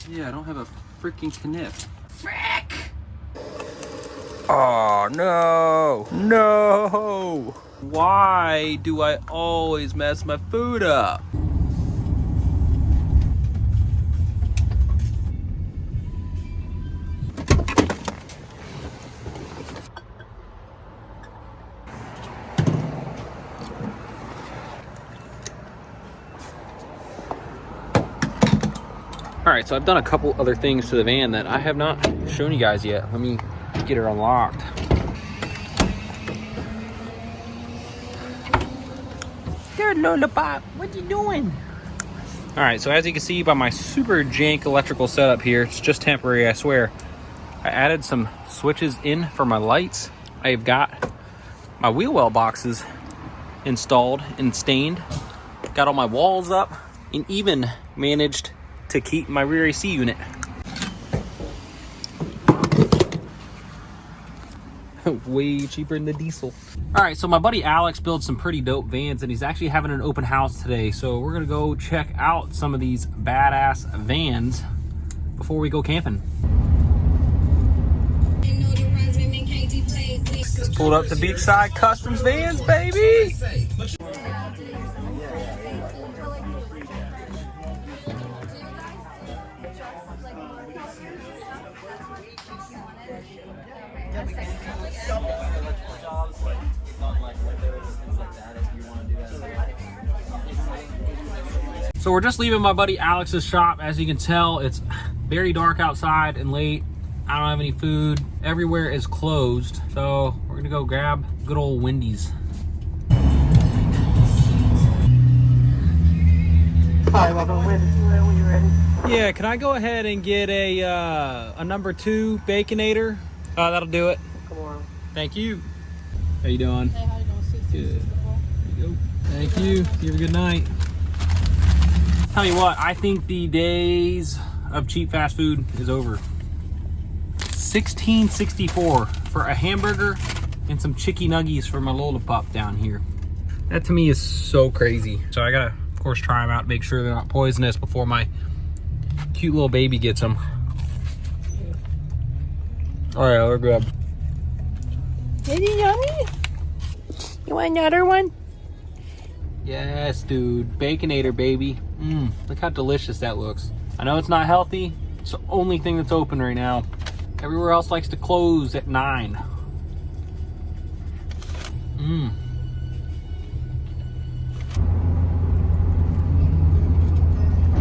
Yeah, I don't have a freaking kniff. Frick! Oh, no. No. Why do I always mess my food up? All right, so I've done a couple other things to the van that I have not shown you guys yet. Let me get her unlocked. There, Lollipop. What you doing? All right, so as you can see by my super jank electrical setup here, it's just temporary, I swear. I added some switches in for my lights. I've got my wheel well boxes installed and stained. Got all my walls up and even managed to keep my rear AC unit. Way cheaper than the diesel. All right, so my buddy Alex builds some pretty dope vans and he's actually having an open house today. So we're gonna go check out some of these badass vans before we go camping. Pulled up to Beachside Customs Vans, baby! So we're just leaving my buddy Alex's shop. As you can tell, it's very dark outside and late. I don't have any food. Everywhere is closed. So we're gonna go grab good old Wendy's. Hi, welcome to Wendy's. When you're ready. Yeah, can I go ahead and get a number 2 Baconator? That'll do it. Come on. Thank you. How you doing? Hey, how you doing? Good. There you go. Thank you. You have a good night. Tell you what, I think the days of cheap fast food is over. $16.64 for a hamburger and some chicky nuggies for my Lollipop down here. That to me is so crazy. So I gotta, of course, try them out, make sure they're not poisonous before my cute little baby gets them. All right, I'll grab. Is it yummy? You want another one? Yes, dude. Baconator, baby. Look how delicious that looks. I know it's not healthy. It's the only thing that's open right now. Everywhere else likes to close at 9.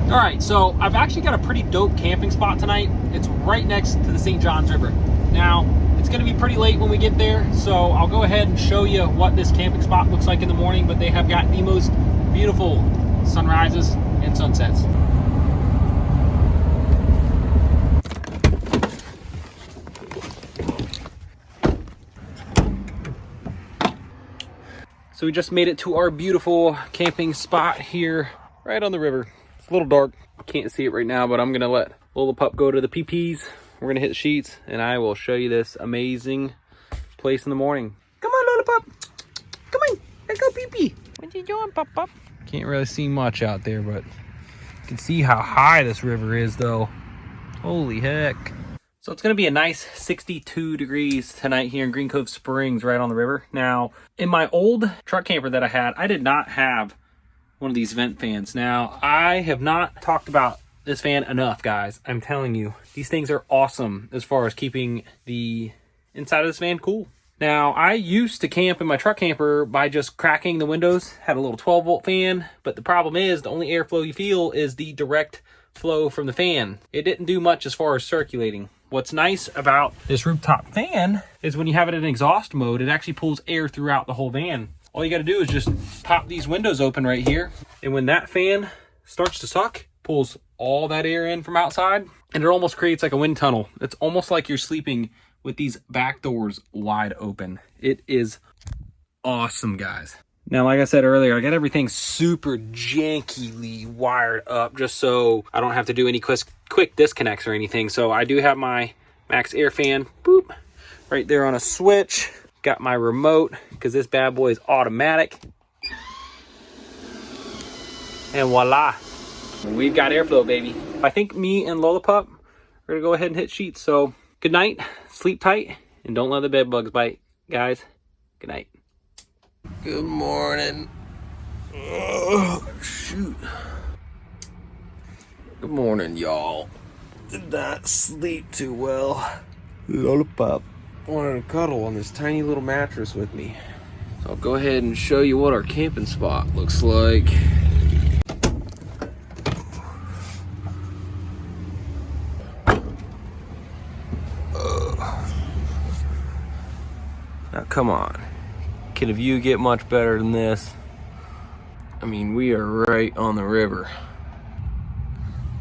All right, so I've actually got a pretty dope camping spot tonight. It's right next to the St. Johns River. Now, it's gonna be pretty late when we get there, so I'll go ahead and show you what this camping spot looks like in the morning, but they have got the most beautiful sunrises and sunsets. So we just made it to our beautiful camping spot here, right on the river. It's a little dark, can't see it right now, but I'm gonna let Lollipop go to the PPs. We're gonna hit the sheets and I will show you this amazing place in the morning. Come on, Lollipop. Come on, let's go pee-pee. What you doing, Pop-Pop? Can't really see much out there, but you can see how high this river is though. Holy heck. So it's gonna be a nice 62 degrees tonight here in Green Cove Springs, right on the river. Now, in my old truck camper that I had, I did not have one of these vent fans. Now, I have not talked about this fan enough, guys. I'm telling you, these things are awesome as far as keeping the inside of this van cool. Now, I used to camp in my truck camper by just cracking the windows, had a little 12-volt fan, but the problem is the only airflow you feel is the direct flow from the fan. It didn't do much as far as circulating. What's nice about this rooftop fan is when you have it in exhaust mode, it actually pulls air throughout the whole van. All you got to do is just pop these windows open right here, and when that fan starts to suck, pulls all that air in from outside, and it almost creates like a wind tunnel. It's almost like you're sleeping with these back doors wide open. It is awesome, guys. Now, like I said earlier, I got everything super jankily wired up just so I don't have to do any quick disconnects or anything. So I do have my max air fan, boop, right there on a switch. Got my remote because this bad boy is automatic. And voila, We've got airflow, baby. I think me and Lollipop are gonna go ahead and hit sheets. So good night, sleep tight, and don't let the bed bugs bite, guys. Good night. Good morning. Oh, shoot. Good morning, y'all. Did not sleep too well. Lollipop wanted to cuddle on this tiny little mattress with me. So I'll go ahead and show you what our camping spot looks like. Now come on. Can a view get much better than this? I mean, we are right on the river.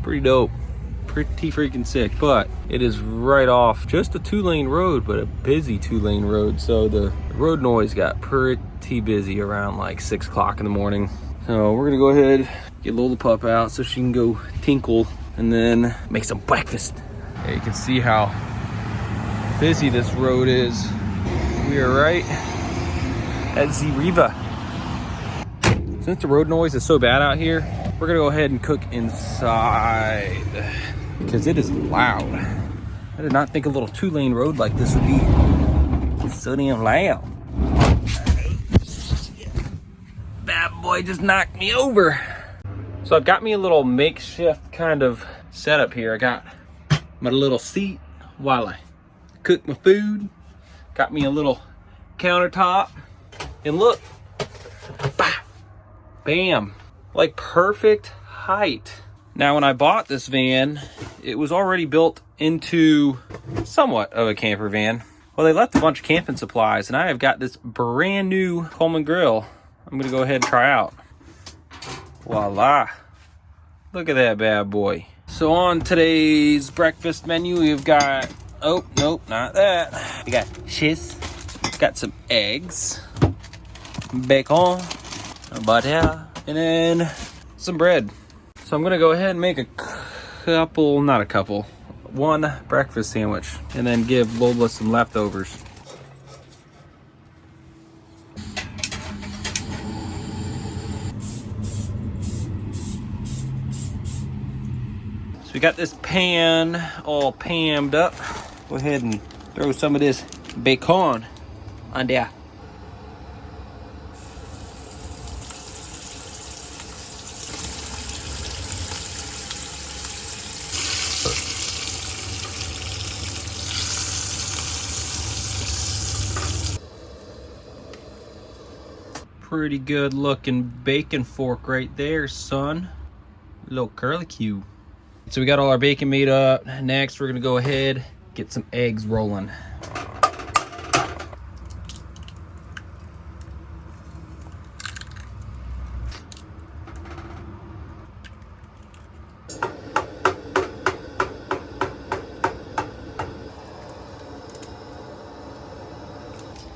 Pretty dope. Pretty freaking sick, but it is right off just a 2-lane road, but a busy 2-lane road. So the road noise got pretty busy around like 6 o'clock in the morning. So we're gonna go ahead, get Lollipop out so she can go tinkle and then make some breakfast. Yeah, you can see how busy this road is. We are right at the river. Since the road noise is so bad out here, we're gonna go ahead and cook inside because it is loud. I did not think a little 2-lane road like this would be so damn loud. Bad boy just knocked me over. So I've got me a little makeshift kind of setup here. I got my little seat while I cook my food. Got me a little countertop. And look, bam, like perfect height. Now, when I bought this van, it was already built into somewhat of a camper van. Well, they left a bunch of camping supplies, and I have got this brand new Coleman grill I'm gonna go ahead and try out. Voila. Look at that bad boy. So on today's breakfast menu, we've got, oh, nope, not that. We got cheese, got some eggs, bacon, butter, and then some bread. So I'm gonna go ahead and make one breakfast sandwich, and then give Lola some leftovers. So we got this pan all pammed up. Go ahead and throw some of this bacon on there. Pretty good looking bacon fork right there, son. Little curlicue. So we got all our bacon made up. Next, we're gonna go ahead, get some eggs rolling.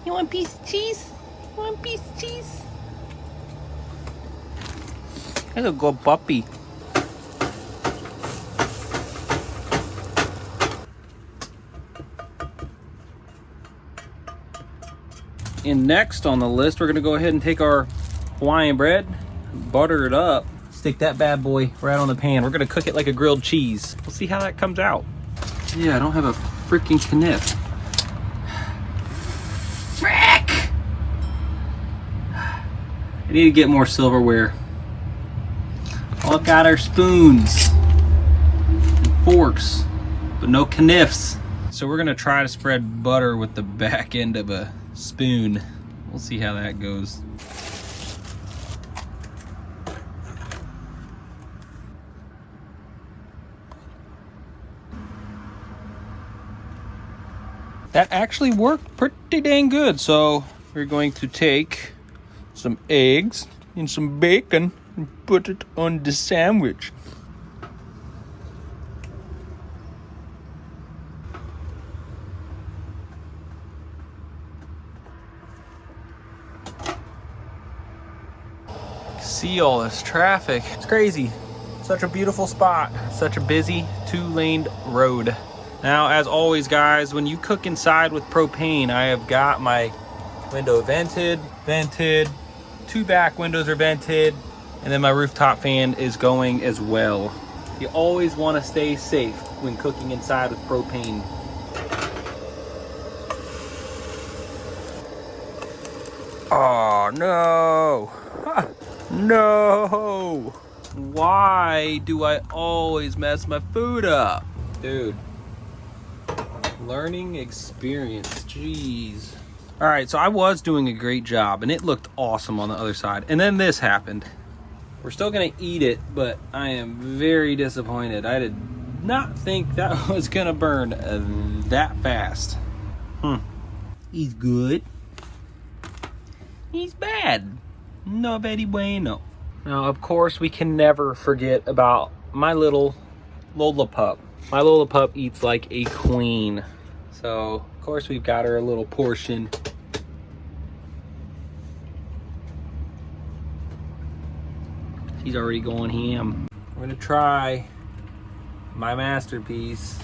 You want a piece of cheese? You want a piece of cheese? That's a good puppy. And next on the list, we're gonna go ahead and take our Hawaiian bread, butter it up, stick that bad boy right on the pan. We're gonna cook it like a grilled cheese. We'll see how that comes out. Yeah, I don't have a freaking kniff. Frick! I need to get more silverware. Look at our spoons and forks, but no kniffs. So we're gonna try to spread butter with the back end of a spoon. We'll see how that goes. That actually worked pretty dang good. So we're going to take some eggs and some bacon and put it on the sandwich. See all this traffic. It's crazy. Such a beautiful spot. Such a busy 2-lane road. Now, as always, guys, when you cook inside with propane, I have got my window vented. 2 back windows are vented. And then my rooftop fan is going as well. You always want to stay safe when cooking inside with propane. Oh no! No! Why do I always mess my food up? Dude. Learning experience, jeez. All right, so I was doing a great job and it looked awesome on the other side. And then this happened. We're still gonna eat it, but I am very disappointed. I did not think that was gonna burn that fast. He's good. He's bad. No very bueno. Now, of course, we can never forget about my little Lola pup. My Lola pup eats like a queen. So, of course, we've got her a little portion. She's already going ham. We're gonna try my masterpiece.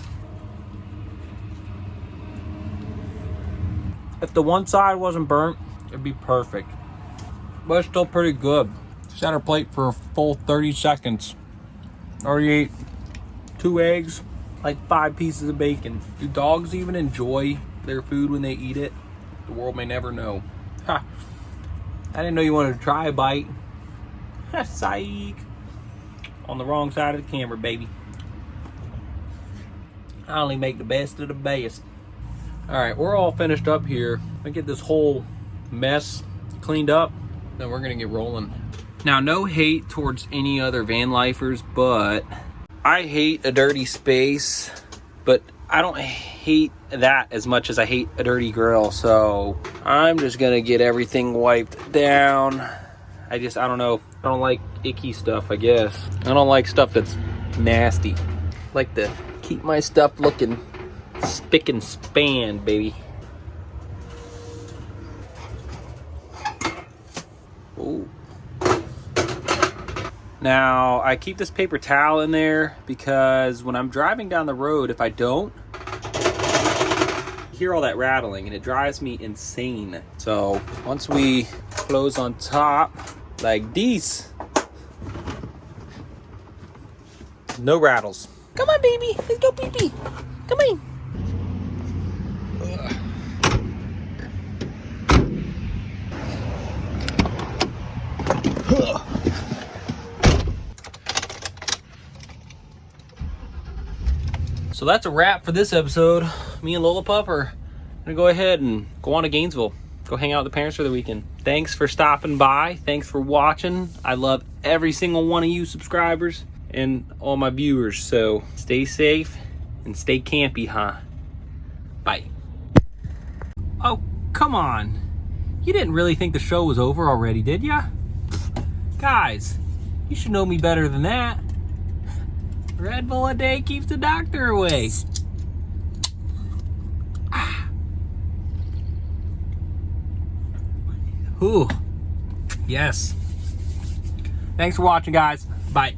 If the one side wasn't burnt, it'd be perfect. But it's still pretty good. She's on her plate for a full 30 seconds. Already ate 2 eggs, like 5 pieces of bacon. Do dogs even enjoy their food when they eat it? The world may never know. Ha! I didn't know you wanted to try a bite. Psych. On the wrong side of the camera, baby. I only make the best of the best. Alright, we're all finished up here. I get this whole mess cleaned up, then we're gonna get rolling. Now, no hate towards any other van lifers, but I hate a dirty space, but I don't hate that as much as I hate a dirty grill. So I'm just gonna get everything wiped down. I don't know. I don't like icky stuff, I guess. I don't like stuff that's nasty. I like to keep my stuff looking spick and span, baby. Ooh. Now, I keep this paper towel in there because when I'm driving down the road, if I don't, you hear all that rattling and it drives me insane. So once we close on top like this, no rattles. Come on, baby. Let's go pee-pee. Come on. So that's a wrap for this episode. Me and Lola Pup are gonna go ahead and go on to Gainesville. Go hang out with the parents for the weekend. Thanks for stopping by. Thanks for watching. I love every single one of you subscribers and all my viewers. So stay safe and stay campy, huh? Bye. Oh, come on. You didn't really think the show was over already, did ya? Guys, you should know me better than that. Red Bull a day keeps the doctor away. Ooh, yes. Thanks for watching, guys. Bye.